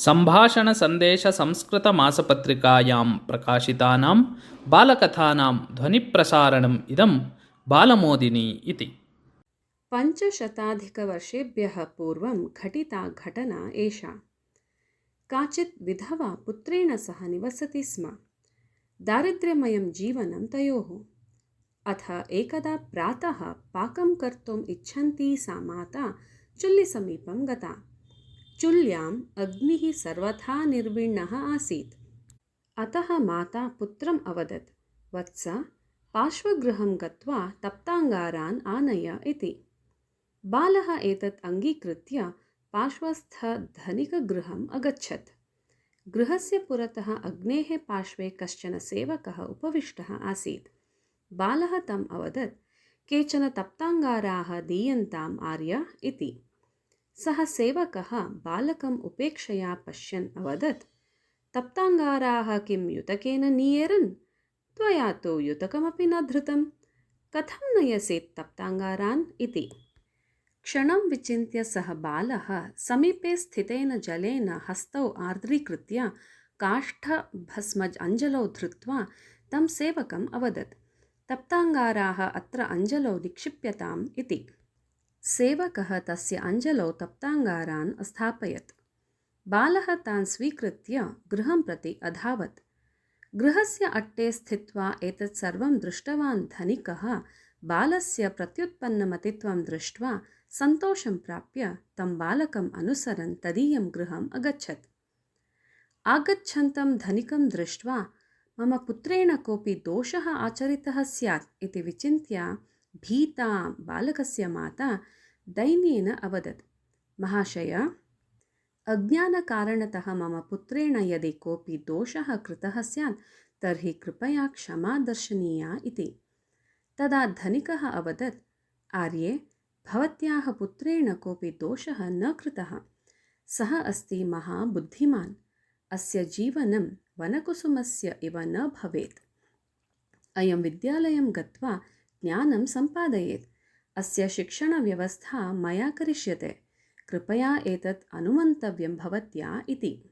सम्भाषणसन्देशसंस्कृतमासपत्रिकायां प्रकाशितानां बालकथानां ध्वनिप्रसारणम् इदं बालमोदिनी इति। 500 पूर्वं घटिता घटना एषा। काचित् विधवा पुत्रेण सह निवसति स्म। दारिद्र्यमयं जीवनं तयोः। अथ एकदा प्रातः पाकं कर्तुम् इच्छन्ती सा माता चुल्लिसमीपं गता। चुल्ल्याम् अग्निः सर्वथा निर्विण्णः आसीत्। अतः माता पुत्रम् अवदत्, वत्स, पार्श्वगृहं गत्वा तप्ताङ्गारान् आनय इति। बालः एतत् अङ्गीकृत्य पार्श्वस्थधनिकगृहम् अगच्छत्। गृहस्य पुरतः अग्नेः पार्श्वे कश्चन सेवकः उपविष्टः आसीत्। बालः तम् अवदत्, केचन तप्ताङ्गाराः दीयन्ताम् आर्य इति। सः सेवकः बालकम् उपेक्षया पश्यन् अवदत्, तप्ताङ्गाराः किं युतकेन नीयेरन्? त्वया तु युतकमपि न धृतं। कथं नयसेत् तप्ताङ्गारान् इति। क्षणं विचिन्त्य सः बालः समीपे स्थितेन जलेन हस्तौ आर्द्रीकृत्य काष्ठभस्मज अञ्जलौ धृत्वा तं सेवकम् अवदत्, तप्ताङ्गाराः अत्र अञ्जलौ निक्षिप्यताम् इति। सेवकः तस्य अञ्जलौ तप्ताङ्गारान् स्थापयत्। बालः तान् स्वीकृत्य गृहं प्रति अधावत्। गृहस्य अट्टे स्थित्वा एतत् सर्वं दृष्टवान् धनिकः बालस्य प्रत्युत्पन्नमतित्वं दृष्ट्वा सन्तोषं प्राप्य तं बालकम् अनुसरन् तदीयं गृहम् अगच्छत्। आगच्छन्तं धनिकं दृष्ट्वा मम पुत्रेण कोऽपि दोषः आचरितः स्यात् इति विचिन्त्य भीता बालकस्य माता दैन्येन अवदत्, महाशय, अज्ञानकारणतः मम पुत्रेण यदि कोऽपि दोषः कृतः स्यात् तर्हि कृपया क्षमा दर्शनीया इति। तदा धनिकः अवदत्, आर्ये, भवत्याः पुत्रेण कोऽपि दोषः न कृतः। सः अस्ति महाबुद्धिमान्। अस्य जीवनं वनकुसुमस्य इव न भवेत्। अयं विद्यालयं गत्वा ज्ञानं सम्पादयेत्। अस्य शिक्षणव्यवस्था मया करिष्यते। कृपया एतत् अनुमन्तव्यं भवत्या इति।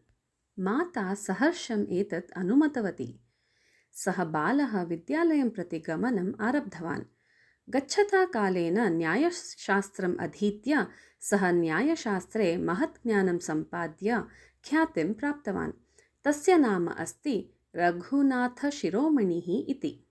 माता सहर्षम् एतत् अनुमतवती। सः बालः विद्यालयं प्रति गमनम् आरब्धवान्। गच्छता कालेन न्यायशास्त्रम् अधीत्य सः न्यायशास्त्रे महत् ज्ञानं सम्पाद्य ख्यातिं प्राप्तवान्। तस्य नाम अस्ति रघुनाथशिरोमणिः इति।